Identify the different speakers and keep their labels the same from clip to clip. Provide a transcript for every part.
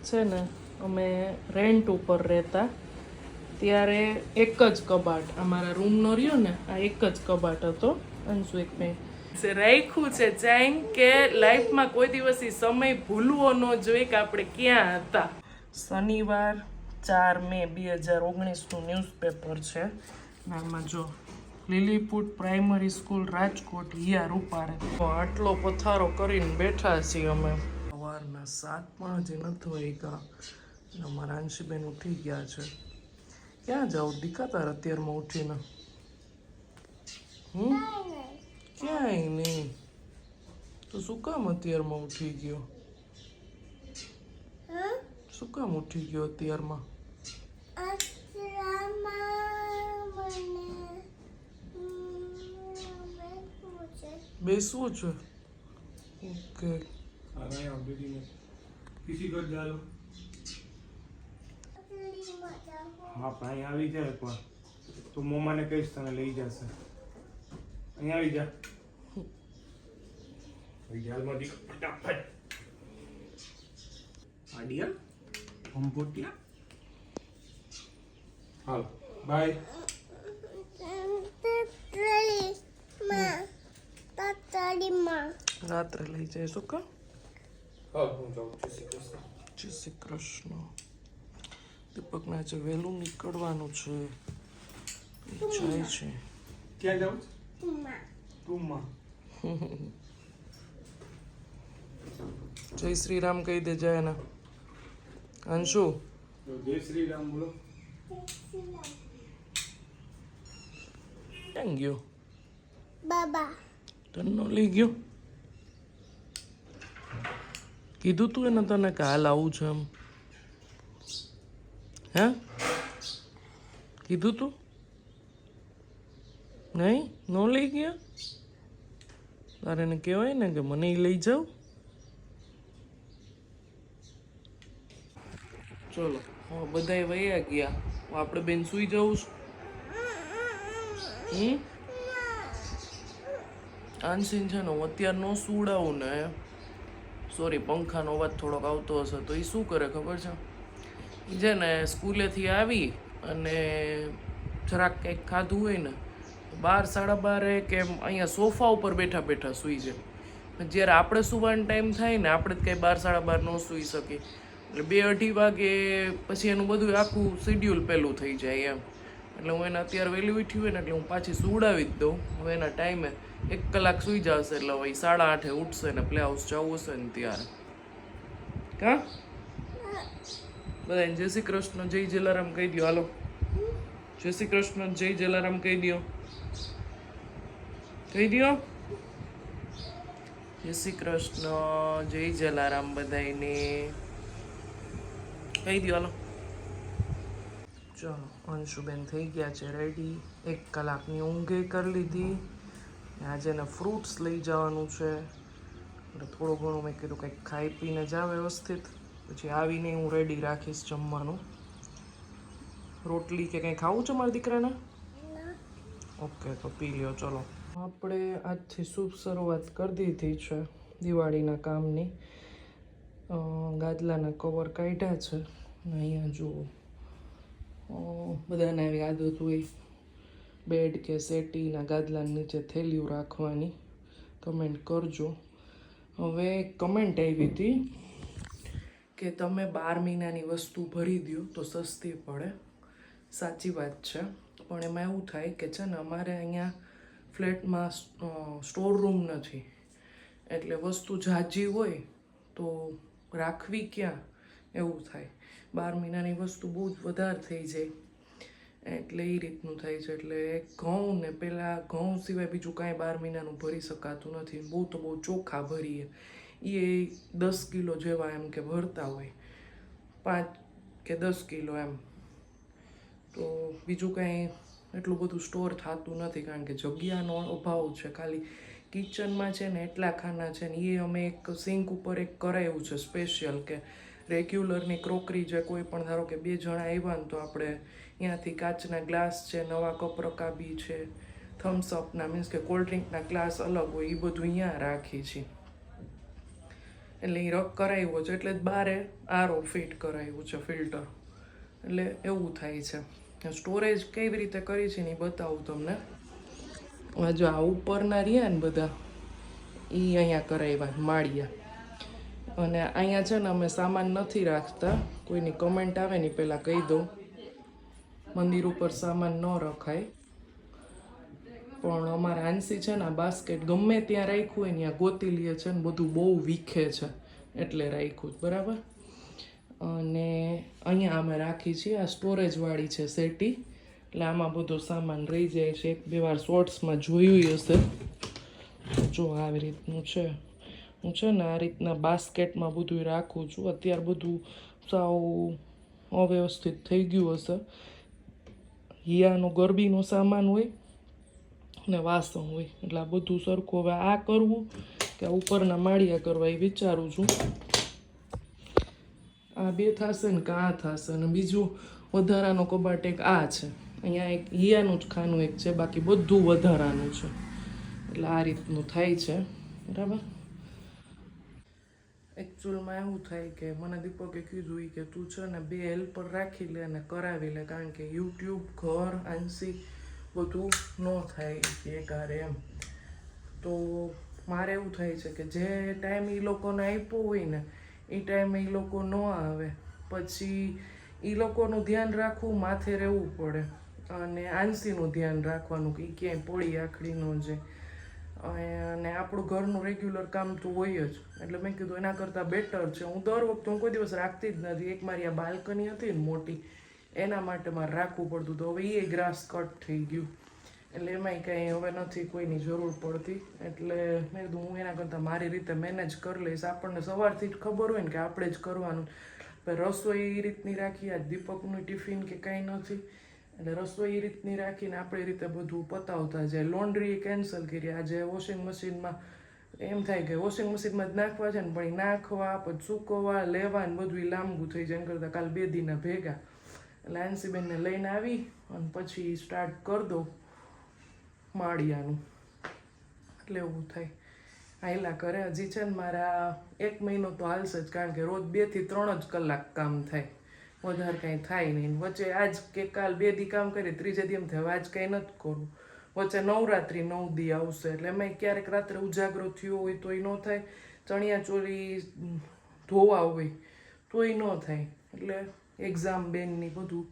Speaker 1: છે ને અમે રેન્ટ ઉપર રહેતા ત્યારે એક જ કબાટ અમારા રૂમનો રહ્યો ને આ એક જ કબાટ હતો. અંશુ એક મિનિટ રાખ્યું છે ચાઈન કે લાઈફમાં કોઈ દિવસ ઈ સમય ભૂલવો ન જોઈએ કે આપણે ક્યાં હતા. શનિવાર 4 મે 2019નું ન્યૂઝપેપર છે. આમાં જો લીલીપુટ પ્રાઇમરી સ્કૂલ રાજકોટ હિયા રૂપારે આટલો પથારો કરીને બેઠા છીએ અમે. સવારના 7 પણ હજી નથી વાગ્યા. અમારા અંશીબેન ઉઠી ગયા છે. ક્યાં જાવ દીખાતા અત્યારમાં ઉઠીને? ક્યાંય નહીં. તો શું કામ અત્યારમાં ઉઠી ગયો? શું કામ ઉઠી ગયો અત્યારમાં? બેસવું છે. ઓકે.
Speaker 2: હા ભાઈ આવી જાય પણ તું મમ્માને કહીશ તને લઈ જશે. અહીંયા આવી જા. જાલમાં દીક ફટાફટ. આડિયા હંપોટિયા. હાલ બાય.
Speaker 1: રાત્રે લઈ જાય શું કા?
Speaker 2: હા હું જાઉં છું.
Speaker 1: જય શ્રી કૃષ્ણ. દીપકને આજે વહેલું નીકળવાનું છે. જાય છે.
Speaker 2: ક્યાં જાઉં? રૂમમાં.
Speaker 1: જય શ્રી રામ કહી દે જાય ને. અંશુ
Speaker 2: જય શ્રી રામ બોલો.
Speaker 1: ક્યાં ગયો?
Speaker 3: બાબા
Speaker 1: તને લઈ ગયો? કીધું તું એને તને કે હાલ આવું છે એમ? હે કીધું તું? નહીં ન લઈ ગયા? તારે એને કહેવાય ને કે મને લઈ જાવ. ચલો હા બધાય વયા ગયા. આપણે બેન સુઈ જવું છે. આનસીન છે ને હું અત્યારે ન સુવડાવું ને, સોરી પંખાનો અવાજ થોડોક આવતો હશે તો એ શું કરે ખબર છે? એ છે ને સ્કૂલેથી આવી અને જરાક કંઈક ખાધું હોય ને 12 સાડા 12 કે અહીંયા સોફા ઉપર બેઠા બેઠા સૂઈ જાય. જ્યારે આપણે સુવાનો ટાઈમ થાય ને આપણે જ કંઈ 12 સાડા 12 ન સૂઈ શકીએ એટલે 2-2:30 વાગે પછી એનું બધું આખું શેડ્યુલ પહેલું થઈ જાય એમ. એટલે હું એને અત્યારે વહેલી ઉઠી હોય ને એટલે હું પાછી સુવડાવી જ દઉં. હવે એના ટાઈમે 1 કલાક સૂઈ જશે એટલે હવે 8:30 ઉઠશે ને પ્લે હાઉસ જવું હશે ને ત્યારે. કા બધાને જય શ્રી કૃષ્ણ જય જલારામ કહી દો. હાલો જય શ્રી કૃષ્ણ જય જલારામ કહી દો. કહી દો જય શ્રી કૃષ્ણ જય જલારામ બધાને કહી દો. હાલો ચલો અંશુબેન થઈ ગયા છે રેડી. 1 કલાકની ઊંઘે કરી લીધી. આજે એને ફ્રૂટ્સ લઈ જવાનું છે એટલે થોડું ઘણું મેં કીધું કંઈક ખાઈ પીને જાવ વ્યવસ્થિત. પછી આવીને હું રેડી રાખીશ જમવાનું. રોટલી કે કંઈ ખાવું છે મારા દીકરાને? ઓકે તો પી લ્યો. ચલો આપણે આજથી શુભ શરૂઆત કરી દીધી છે દિવાળીના કામની. ગાદલાના કવર કાઢ્યા છે. અહીંયા જુઓ બધાને આવી આદત હોય બેડ કે સેટીના ગાદલાની નીચે થેલીઓ રાખવાની. કમેન્ટ કરજો. હવે કમેન્ટ આવી હતી કે તમે 12 મહિનાની વસ્તુ ભરી દો તો સસ્તી પડે. સાચી વાત છે પણ એમાં એવું થાય કે છે ને અમારે અહીંયા ફ્લેટમાં સ્ટોર રૂમ નથી એટલે વસ્તુ ઝાઝી હોય તો રાખવી ક્યાં એવું થાય. 12 મહિનાની વસ્તુ બહુ જ વધારે થઈ જાય એટલે એ રીતનું થાય છે. એટલે ઘઉં ને પહેલાં ઘઉં સિવાય બીજું કાંઈ 12 મહિનાનું ભરી શકાતું નથી. બહુ તો બહુ ચોખા ભરીએ એ 10 કિલો જેવા એમ કે ભરતા હોય 5 કે 10 કિલો એમ. તો બીજું કાંઈ એટલું બધું સ્ટોર થતું નથી કારણ કે જગ્યાનો અભાવ છે. ખાલી કિચનમાં છે ને એટલા ખાના છે ને એ અમે એક સિંક ઉપર એક કરાવ્યું છે સ્પેશિયલ કે રેગ્યુલરની ક્રોકરી જે કોઈ પણ ધારો કે 2 જણા આવ્યા ને તો આપણે ત્યાંથી કાચના ગ્લાસ છે, નવા કપ રકાબી છે, થમ્સઅપના મીન્સ કે કોલ્ડ ડ્રિંકના ગ્લાસ અલગ હોય એ બધું અહીંયા રાખી છે. એટલે એ કરાવ્યો છે એટલે જ બારે આરો ફિટ કરાવ્યું છે ફિલ્ટર, એટલે એવું થાય છે. સ્ટોરેજ કેવી રીતે કરી છે ને એ બતાવું તમને. હવે જો આ ઉપરના રહ્યા ને બધા એ અહીંયા કરાવ્યા માળિયા, અને અહીંયા છે ને અમે સામાન નથી રાખતા. કોઈની કમેન્ટ આવે ને પહેલાં કહી દઉં, મંદિર ઉપર સામાન ન રખાય. પણ અમારા આંસી છે ને આ બાસ્કેટ ગમે ત્યાં રાખ્યું હોય ને ત્યાં ગોતી લે છે ને બધું બહુ વીખે છે એટલે રાખ્યું, બરાબર. અને અહીંયા અમે રાખી છીએ, આ સ્ટોરેજવાળી છે સેટી, એટલે આમાં બધો સામાન રહી જાય છે. 1-2 વાર શોર્ટ્સમાં જોયું હશે. જો આવી રીતનું છે. હું છે ને આ રીતના બાસ્કેટમાં બધું રાખું છું. અત્યારે બધું સાવ અવ્યવસ્થિત થઈ ગયું હશે. હિયાનો ગરબીનો સામાન હોય ને વાસણ હોય, એટલે આ બધું સરખું. હવે આ કરવું કે ઉપરના માળિયા કરવા એ વિચારું છું. આ 2 થશે ને કે આ થશે. અને બીજું વધારાનો કબાટ એક આ છે. અહીંયા એક હિયાનું જ ખાનું એક છે, બાકી બધું વધારાનું છે. એટલે આ રીતનું થાય છે, બરાબર. એકચ્યુઅલમાં એવું થાય કે મને દીપકે કીધું કે તું છે ને 2 હેલ્પર રાખી લે અને કરાવી લે, કારણ કે યુટ્યુબ, ઘર, આંસી બધું ન થાય એકારે એમ. તો મારે એવું થાય છે કે જે ટાઈમ એ લોકોને આપ્યો હોય ને એ ટાઈમે એ લોકો ન આવે, પછી એ લોકોનું ધ્યાન રાખવું, માથે રહેવું પડે. અને આંસીનું ધ્યાન રાખવાનું કે એ ક્યાંય પોળી આખડી ન જાય. અને આપણું ઘરનું રેગ્યુલર કામ તો હોય જ. એટલે મેં કીધું એના કરતાં બેટર છે. હું દર વખતે હું કોઈ દિવસ રાખતી જ નથી. એક મારી આ બાલ્કની હતી ને મોટી, એના માટે મારે રાખવું પડતું. તો હવે એ ગ્રાસ કટ થઈ ગયું, એટલે એમાંય કાંઈ હવે નથી કોઈની જરૂર પડતી. એટલે મેં કીધું હું એના કરતાં મારી રીતે મેનેજ કરી લઈશ. આપણને સવારથી જ ખબર હોય ને કે આપણે જ કરવાનું. રસોઈ એ રીતની રાખી, આજ દીપકનું ટિફિન કે કાંઈ નથી, એટલે રસોઈ એ રીતની રાખીને આપણી રીતે બધું પતાવતા જાય. લોન્ડ્રી કેન્સલ કરી. આજે વોશિંગ મશીનમાં એમ થાય કે વોશિંગ મશીનમાં જ નાખવા છે ને, પણ એ નાખવા પછી સૂકવવા લેવા ને બધું લાંબુ થઈ જાય. એમ કરતાં કાલ 2 દીના ભેગા. એટલે આંસીબેનને લઈને આવી અને પછી સ્ટાર્ટ કરી દો માળિયાનું. એટલે એવું થાય, હાયલા કરે. હજી છે ને મારા 1 મહિનો તો હાલશે જ, કારણ કે રોજ 2 થી 3 જ કલાક કામ થાય, વધારે કાંઈ થાય નહીં. વચ્ચે આજ કે કાલ 2 દી કામ કરી, 3જે દી એમ થાય આજ કાંઈ નથી કરવું. વચ્ચે નવરાત્રિ 9 દી આવશે, એટલે એમાંય ક્યારેક રાત્રે ઉજાગરો થયો હોય તોય ન થાય, ચણિયા ચોળી ધોવા હોય તોય ન થાય. એટલે એક્ઝામ બેનની બધું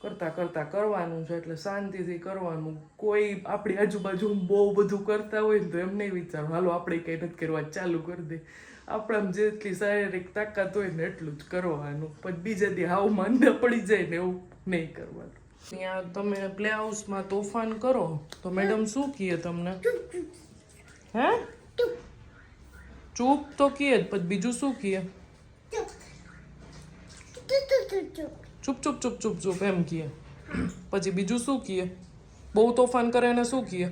Speaker 1: કરતાં કરવાનું છે, એટલે શાંતિથી કરવાનું. કોઈ આપણી આજુબાજુ બહુ બધું કરતા હોય ને તો એમ નહીં વિચારવું હાલો આપણે કંઈ નથી કરવા, ચાલુ કરી દે. આપણામાં જેટલી શારીરિક તાકાત હોય ને એટલું જ કરવાનું. પછી બીજે દી હાવ માંદા પડી જાય ને એવું નહીં કરવાનું. ત્યાં તમે પ્લે હાઉસમાં તોફાન કરો તો મેડમ શું કહે તમને? હે ચૂપ તો કહે જ, પછી બીજું શું કહે? ચૂપ ચૂપ ચૂપ ચૂપ ચૂપ એમ કહે. પછી બીજું શું કહે? બહુ તોફાન કરે ને શું કહે?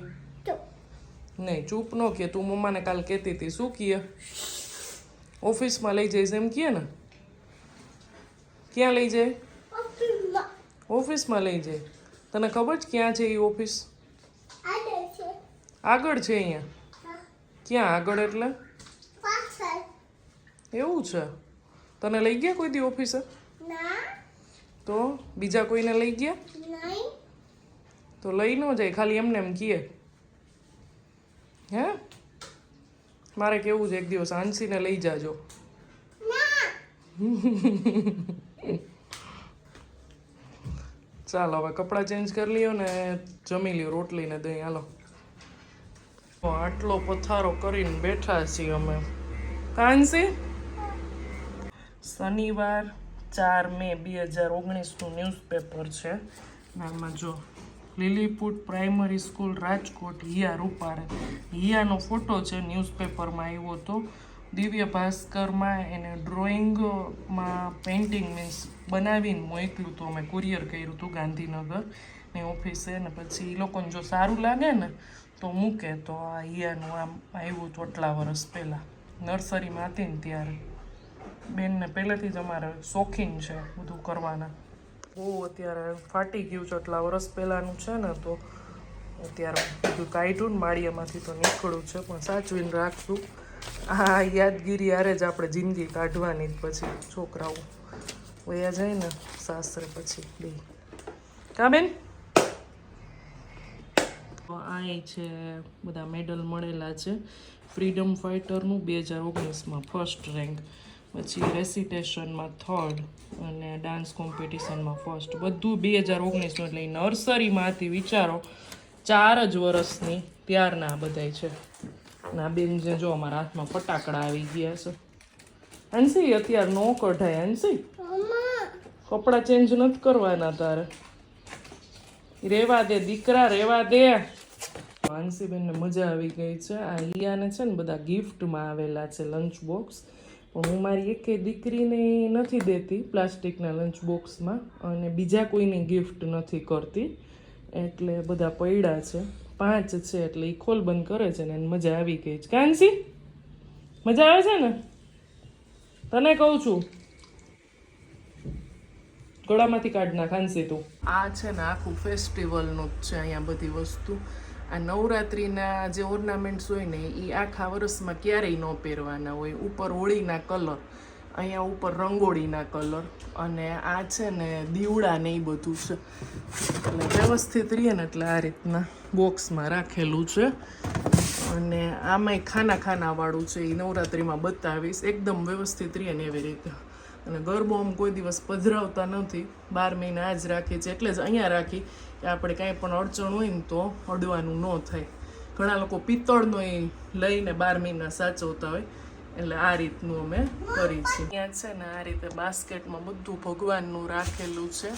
Speaker 1: નહીં ચૂપ ન કહે. તું મમ્માને કાલ કહેતી હતી, શું કહે? ઓફિસમાં લઈ જઈશ એમ કહે ને? ક્યાં લઈ જાય? ઓફિસમાં લઈ જાય. તને ખબર છે ક્યાં છે એ ઓફિસ? આગળ છે અહીંયા. ક્યાં આગળ એટલે? એવું છે? તને લઈ ગયા કોઈ દી ઓફિસે? તો બીજા કોઈને લઈ ગયા? તો લઈ ન જાય, ખાલી એમને એમ કહે. હે મારે કેવું છે એક દિવસ આંસીને લઈ જાજો. ચાલો હવે કપડાં ચેન્જ કરી લ્યો ને જમી લ્યો રોટલી ને દહીં. હાલો આટલો પથારો કરીને બેઠા છીએ અમે. આંસી શનિવાર 4 મે 2019નું ન્યૂઝપેપર છે. આમાં જો Lilliput primary school Rajkot, હિયા રૂપારે. હિયાનો photo છે, ન્યૂઝપેપરમાં આવ્યો હતો. દિવ્ય ભાસ્કરમાં એને ડ્રોઈંગમાં પેઇન્ટિંગ મીન્સ બનાવીને મોકલ્યું હતું. અમે કુરિયર કર્યું હતું ગાંધીનગર ની ઓફિસે. ને પછી એ લોકોને જો સારું લાગે ને તો મૂકે. તો આ હિયાનું આમ આવ્યું હતું આટલા વર્ષ પહેલાં, નર્સરીમાં હતી ને ત્યારે. બેનને પહેલેથી જ અમારે શોખીન છે બધું કરવાના. બહુ અત્યારે ફાટી ગયું છે, આટલા વર્ષ પહેલાંનું છે ને, તો અત્યારે બધું કાઢ્યું ને માળિયામાંથી તો નીકળ્યું છે, પણ સાચવીને રાખશું. હા યાદગીરી હારે જ આપણે જિંદગી કાઢવાની જ પછી છોકરાઓ વયા જાય ને સાસરે પછી બે કા બેન આ છે બધા મેડલ મળેલા છે ફ્રીડમ ફાઇટરનું 2019માં ફર્સ્ટ રેન્ક પછી રેસિટેશનમાં 3rd અને ડાન્સ કોમ્પિટિશનમાં ફર્સ્ટ બધું 2019નું એટલે નર્સરીમાંથી વિચારો 4 જ વર્ષની ત્યારના બધાય છે ના બેન જે જો અમારા હાથમાં ફટાકડા આવી ગયા છે હંસી અત્યારે નો કઢાય હંસી કપડાં ચેન્જ નથી કરવાના તારે રેવા દે દીકરા રેવા દે હંસીબેનને મજા આવી ગઈ છે આ હિયાને છે ને બધા ગિફ્ટમાં આવેલા છે લંચ બોક્સ પણ હું મારી એકે દીકરીને નથી દેતી પ્લાસ્ટિકના લંચ બોક્સમાં અને બીજા કોઈની ગિફ્ટ નથી કરતી એટલે બધા પડ્યા છે 5 છે એટલે એ ખોલ બંધ કરે છે ને એને મજા આવી ગઈ છે કાંસી મજા આવે છે ને તને કહું છું ગળામાંથી કાઢ નાખ કાંસી તું આ છે ને આખું ફેસ્ટિવલનું જ છે અહીંયા બધી વસ્તુ આ નવરાત્રિના જે ઓર્નામેન્ટ્સ હોય ને એ આખા વર્ષમાં ક્યારેય ન પહેરવાના હોય ઉપર હોળીના કલર અહીંયા ઉપર રંગોળીના કલર અને આ છે ને દીવડા ને એ બધું છે એટલે વ્યવસ્થિત રહીએ ને એટલે આ રીતના બોક્સમાં રાખેલું છે અને આમાંય ખાનાવાળું છે એ નવરાત્રિમાં બતાવીશ એકદમ વ્યવસ્થિત રહીએ ને એવી રીતે અને ગરબો આમ કોઈ દિવસ પધરાવતા નથી 12 મહિના આ જ રાખી છે એટલે જ અહીંયા રાખી કે આપણે કાંઈ પણ અડચણ હોય ને તો અડવાનું ન થાય ઘણા લોકો પિત્તળનો એ લઈને 12 મહિના સાચવતા હોય એટલે આ રીતનું અમે કરી છીએ ત્યાં છે ને આ રીતે બાસ્કેટમાં બધું ભગવાનનું રાખેલું છે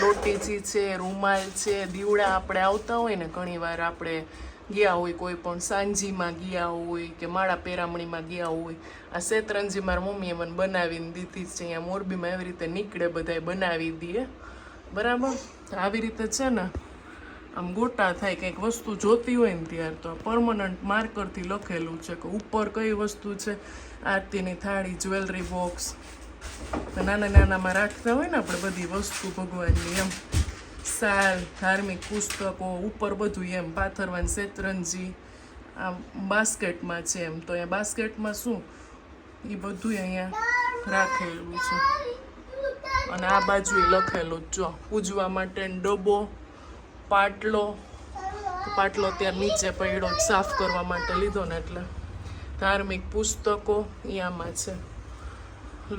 Speaker 1: લોટીજી છે રૂમાલ છે દીવડા આપણે આવતા હોય ને ઘણીવાર આપણે ગયા હોય કોઈ પણ સાંજીમાં ગયા હોય કે માળા પેરામણીમાં ગયા હોય આ શેતરંજી મારા મમ્મીએ મને બનાવીને દીધી છે અહીંયા મોરબીમાં એવી રીતે નીકળે બધાય બનાવી દઈએ બરાબર આવી રીતે છે ને આમ ગોટા થાય કંઈક વસ્તુ જોતી હોય ને ત્યારે તો પરમનન્ટ માર્કરથી લખેલું છે કે ઉપર કઈ વસ્તુ છે આરતીની થાળી જ્વેલરી બોક્સ નાનામાં રાખતા હોય ને આપણે બધી વસ્તુ ભગવાનની એમ સાલ ધાર્મિક પુસ્તકો ઉપર બધું એમ પાથરવાન શેતરંજી આ બાસ્કેટમાં છે એમ તો અહીંયા બાસ્કેટમાં શું એ બધું અહીંયા રાખેલું છે અને આ બાજુ લખેલું જ જો પૂજવા માટે ડબ્બો પાટલો અત્યારે નીચે પડ્યો સાફ કરવા માટે લીધો ને એટલે ધાર્મિક પુસ્તકો આમાં છે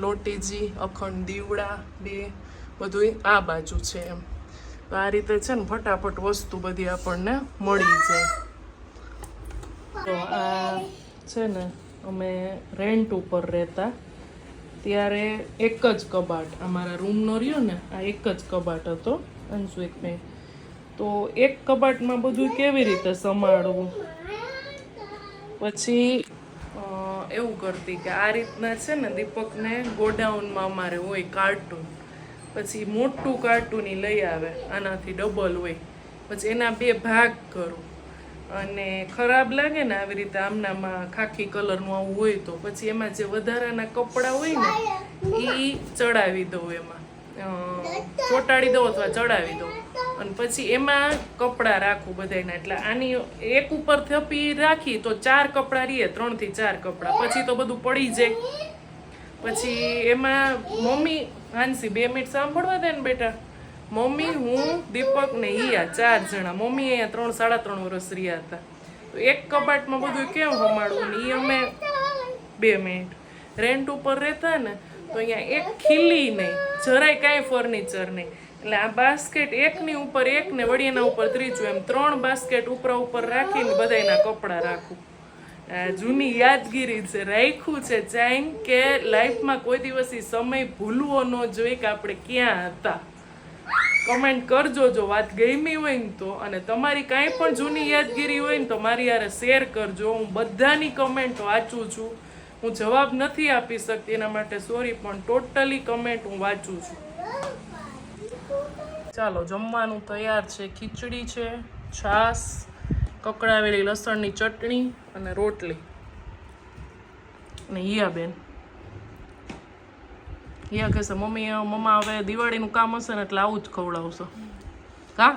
Speaker 1: લોટીજી અખંડ દીવડા 2 બધું આ બાજુ છે એમ તો આ રીતે છે ને ફટાફટ વસ્તુ બધી આપણને મળી જાય તો આ છે ને અમે રેન્ટ ઉપર રહેતા ત્યારે એક જ કબાટ અમારા રૂમનો રહ્યો ને આ એક જ કબાટ હતો અંશુ એક મેં તો એક કબાટમાં બધું કેવી રીતે સંભાળવું પછી એવું કરતી કે આ રીતના છે ને દીપકને ગોડાઉનમાં અમારે હોય કાર્ટૂન પછી મોટું કાર્ટૂન લઈ આવે આનાથી ડબલ હોય પછી એના 2 ભાગ કરું અને ખરાબ લાગે ને આવી રીતે આમનામાં ખાખી કલરનું આવું હોય તો પછી એમાં જે વધારાના કપડાં હોય ને એ ચડાવી દઉં એમાં ચોંટાડી દઉં અથવા ચડાવી દઉં અને પછી એમાં કપડાં રાખું બધાના એટલે આની એક ઉપર થપી રાખી તો 4 કપડાં રહીએ 3 થી 4 કપડાં પછી તો બધું પડી જાય પછી એમાં મમ્મી હાંસી 2 મિનિટ સાંભળવા દે ને બેટા મમ્મી હું દીપક ને હિયા 4 જણા મમ્મી અહીંયા 3-3.5 વર્ષ રહ્યા હતા તો એક કબાટમાં બધું કેમ સંભાળવું ને એ અમે 2 મિનિટ રેન્ટ ઉપર રહેતા ને તો અહીંયા એક ખીલી નહીં જરાય કાંઈ ફર્નિચર નહીં એટલે આ બાસ્કેટ એકની ઉપર એક ને વળી એના ઉપર ત્રીજું એમ 3 બાસ્કેટ ઉપર રાખીને બધાના કપડાં રાખું જૂની યાદગીરી છે રાખ્યું છે ચાઈન કે લાઈફમાં કોઈ દિવસ એ સમય ભૂલવો ન જોઈએ કે આપણે ક્યાં હતા કમેન્ટ કરજો જો વાત ગમી હોય ને તો અને તમારી કાંઈ પણ જૂની યાદગીરી હોય ને તો મારી યારે શેર કરજો હું બધાની કમેન્ટ વાંચું છું હું જવાબ નથી આપી શકતી એના માટે સોરી પણ ટોટલી કમેન્ટ હું વાંચું છું ચાલો જમવાનું તૈયાર છે ખીચડી છે છાશ કકડાવેલી લસણની ચટણી અને રોટલી અને હિયાબેન હિયા કહેશે મમ્મી મમ્મા હવે દિવાળીનું કામ હશે ને એટલે આવું જ ખવડાવશો કા